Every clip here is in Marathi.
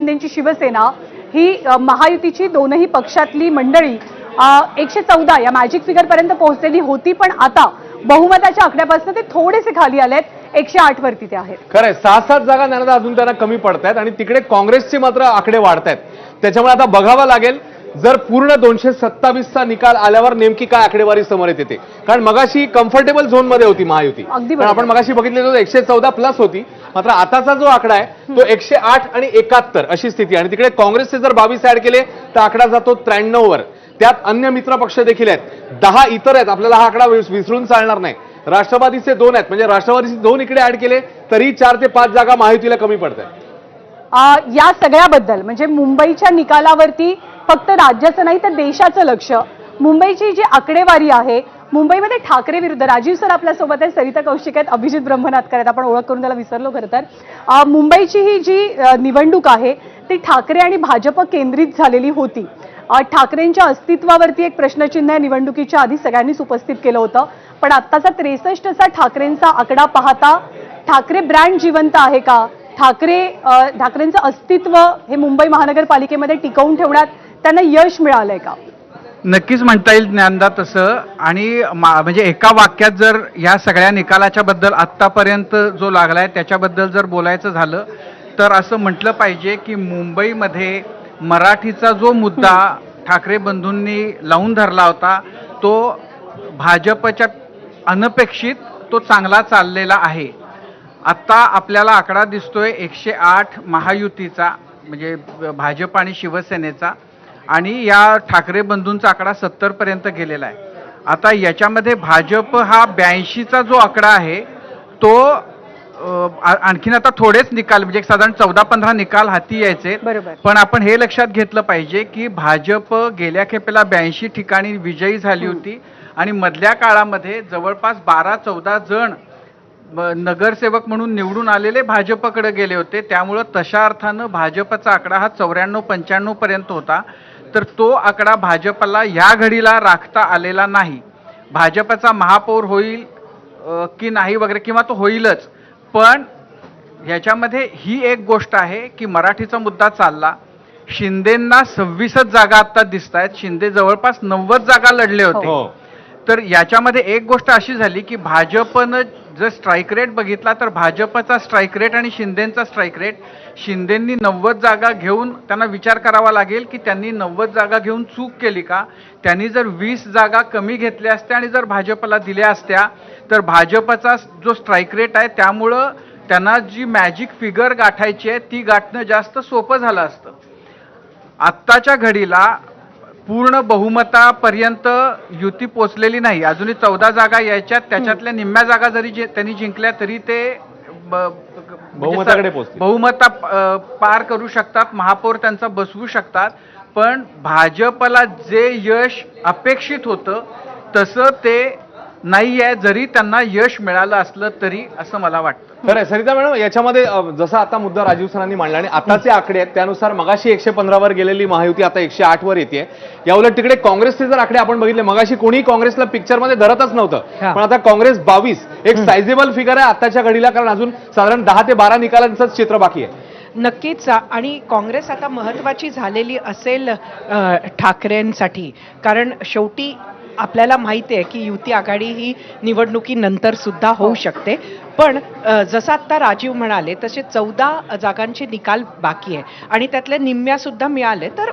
शिंदेची शिवसेना ही महायुतीची दोनही पक्षातली मंडळी 114 या मॅजिक फिगर पर्यंत पोहोचलेली होती, पण आता बहुमताच्या आकड्यापासून ते थोडेसे खाली आलेत, 108 वरती ते आहेत. खरंय, 6-7 जागा त्यांना अजून त्यांना कमी पडतायत आणि तिकडे काँग्रेसचे मात्र आकडे वाढतायत. त्याच्यामुळे आता बघावं लागेल जर पूर्ण 227चा निकाल आल्यावर नेमकी काय आकडेवारी समोर येते. कारण मगाशी कम्फर्टेबल झोन मध्ये होती महायुती, पण आपण मगाशी बघितलेलं 114 प्लस होती. मात्र आताचा जो आकडा आहे तो 108 आणि 71 अशी स्थिती, आणि तिकडे काँग्रेसचे जर 22 ऍड केले तर आकडा जातो 93 वर. त्यात अन्य मित्र पक्ष देखील आहेत, 10 इतर आहेत. आपल्याला हा आकडा विसरून चालणार नाही. राष्ट्रवादीचे 2 आहेत, म्हणजे राष्ट्रवादीचे 2 इकडे ऍड केले तरी 4 ते 5 जागा महायुतीला कमी पडतात. या सगळ्याबद्दल म्हणजे मुंबईच्या निकालावरती फक्त राज्याचं नाही तर देशाचं लक्ष. मुंबईची जी आकडेवारी आहे, मुंबईमध्ये ठाकरे विरुद्ध राजीव सर आपल्यासोबत आहेत, सरिता कौशिक आहेत, अभिजित ब्रह्मनाथकर आहेत. आपण ओळख करून त्याला विसरलो खरं तर. मुंबईची ही जी निवडणूक आहे ती ठाकरे आणि भाजप केंद्रित झालेली होती. ठाकरेंच्या अस्तित्वावरती एक प्रश्नचिन्ह निवडणुकीच्या आधी सगळ्यांनीच उपस्थित केलं होतं, पण आत्ताचा 63चा ठाकरेंचा आकडा पाहता ठाकरे ब्रँड जिवंत आहे का? ठाकरेंचं अस्तित्व हे मुंबई महानगरपालिकेमध्ये टिकवून ठेवण्यात त्यांना यश मिळालंय का? नक्कीच म्हणता येईल ज्ञानदा तसं. आणि म्हणजे एका वाक्यात जर या सगळ्या निकालाच्या बद्दल आत्तापर्यंत जो लागलाय त्याच्याबद्दल जर बोलायचं झालं तर असं म्हटलं पाहिजे की मुंबईमध्ये मराठीचा जो मुद्दा ठाकरे बंधूंनी लावून धरला होता तो भाजपच्या अनपेक्षित तो चांगला चाललेला आहे. आत्ता आपल्याला आकडा दिसतोय 108 महायुतीचा, म्हणजे भाजप आणि शिवसेनेचा, आणि या ठाकरे बंधूंचा आकडा 70 पर्यंत गेलेला आहे. आता याच्यामध्ये भाजप हा 82चा जो आकडा आहे तो आणखीन आता थोडेच निकाल म्हणजे साधारण 14-15 निकाल हाती यायचे. पण आपण हे लक्षात घेतलं पाहिजे की भाजप गेल्या खेपेला 82 ठिकाणी विजयी झाली होती आणि मधल्या काळामध्ये जवळपास 12-14 जण नगरसेवक म्हणून निवडून आलेले भाजपकडे गेले होते. त्यामुळं तशा अर्थानं भाजपचा आकडा हा 94-95 पर्यंत होता. तर तो आकडा भाजपला या घडीला राखता आलेला नाही. भाजपचा महापौर होईल की नाही वगैरे, किंवा तो होईलच, पण याच्यामध्ये ही एक गोष्ट आहे की मराठीचा मुद्दा चालला. शिंदेंना 26च जागा आता दिसत आहेत. शिंदे जवळपास 90 जागा लढले होते. तर याच्यामध्ये एक गोष्ट अशी झाली की भाजपनं जर स्ट्राईक रेट बघितला तर भाजपचा स्ट्राईक रेट आणि शिंदेंचा स्ट्राईक रेट, शिंदेंनी 90 जागा घेऊन त्यांना विचार करावा लागेल की त्यांनी 90 जागा घेऊन चूक केली का. त्यांनी जर 20 जागा कमी घेतल्या असत्या आणि जर भाजपला दिल्या असत्या तर भाजपचा जो स्ट्राईक रेट आहे त्यामुळं त्यांना जी मॅजिक फिगर गाठायची आहे ती गाठणं जास्त सोपं झालं असतं. आत्ताच्या घडीला पूर्ण बहुमतापर्यंत युती पोचलेली नाही. अजूनही 14 जागा यायच्यात, त्याच्यातल्या निम्म्या जागा जरी त्यांनी जिंकल्या तरी ते बहुमता पार करू शकतात, महापौर त्यांचा बसवू शकतात. पण भाजपला जे यश अपेक्षित होतं तसं ते नाही आहे, जरी त्यांना यश मिळालं असलं तरी, असं मला वाटतं. खरंय सरिता मॅडम, याच्यामध्ये जसा आता मुद्दा राजीव सरांनी मांडला आणि आताचे आकडे आहेत त्यानुसार मगाशी 115 वर गेलेली महायुती आता 108 वर येते. या उलट तिकडे काँग्रेसचे जर आकडे आपण बघितले, मगाशी कोणी काँग्रेसला पिक्चरमध्ये धरतच नव्हतं, पण आता काँग्रेस 22 एक सायझेबल फिगर आहे आताच्या घडीला, कारण अजून साधारण 10 ते 12 निकालांचंच चित्र बाकी आहे. नक्कीच. आणि काँग्रेस आता महत्त्वाची झालेली असेल ठाकरेंसाठी, कारण शेवटी आपल्याला माहिती आहे की युती आघाडी ही निवडणुकीनंतर सुद्धा होऊ शकते. पण जसं आत्ता राजीव म्हणाले तसे 14 जागांचे निकाल बाकी आहे आणि त्यातल्या निम्म्या सुद्धा मिळाले तर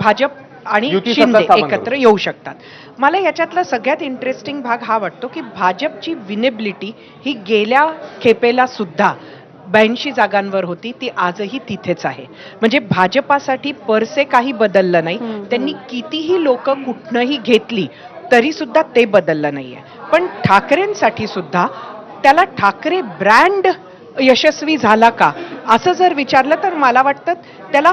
भाजप आणि शिंदे एकत्र येऊ शकतात. मला याच्यातला सगळ्यात इंटरेस्टिंग भाग हा वाटतो की भाजपची विनेबिलिटी ही गेल्या खेपेला सुद्धा 82 जागांवर होती, ती आजही तिथेच आहे. म्हणजे भाजपासाठी परसे काही बदललं नाही. त्यांनी कितीही लोक कुठनंही घेतली तरी सुद्धा ते बदललं नाहीये. पण ठाकरेंसाठी सुद्धा त्याला ठाकरे ब्रँड यशस्वी झाला का असं जर विचारलं तर मला वाटतं त्याला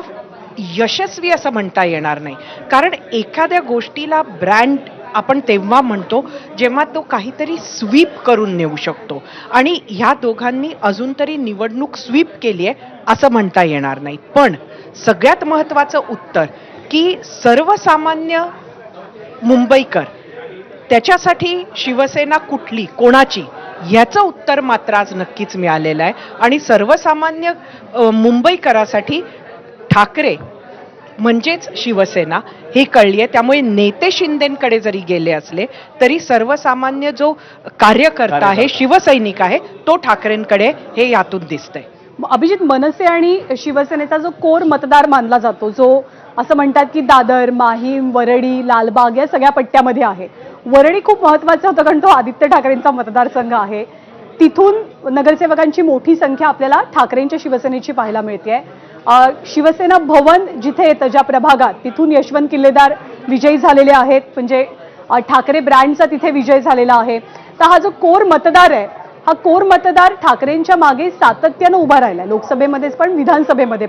यशस्वी असं म्हणता येणार नाही. कारण एखाद्या गोष्टीला ब्रँड आपण तेव्हा म्हणतो जेव्हा तो काहीतरी स्वीप करून नेऊ शकतो, आणि ह्या दोघांनी अजून तरी निवडणूक स्वीप केली आहे असं म्हणता येणार नाही. पण सगळ्यात महत्त्वाचं उत्तर की सर्वसामान्य मुंबईकर त्याच्यासाठी शिवसेना कुठली, कोणाची याचं उत्तर मात्र आज नक्कीच मिळालेलं आहे. आणि सर्वसामान्य मुंबईकरासाठी ठाकरे म्हणजेच शिवसेना ही कळली आहे. त्यामुळे नेते शिंदेकडे जरी गेले असले तरी सर्वसामान्य जो कार्यकर्ता आहे, शिवसैनिक आहे, तो ठाकरेंकडे हे यातून दिसतंय. अभिजित, मनसे आणि शिवसेनेचा जो कोर मतदार मानला जातो, जो असं म्हणतात की दादर, माहीम, वरळी, लालबाग या सगळ्या पट्ट्यामध्ये आहे. वरळी खूप महत्वाचं होतं कारण तो आदित्य ठाकरेंचा मतदारसंघ आहे. तिथून नगरसेवकांची मोठी संख्या आपल्याला ठाकरेंच्या शिवसेनेची पाहायला मिळते. शिवसेना भवन जिथे येतं ज्या प्रभागात, तिथून यशवंत किल्लेदार विजयी झालेले आहेत. म्हणजे ठाकरे ब्रँडचा तिथे विजय झालेला आहे. तर हा जो कोर मतदार आहे, हा कोर मतदार ठाकरेंच्या मागे सातत्यानं उभा राहिला, लोकसभेमध्येच पण विधानसभेमध्ये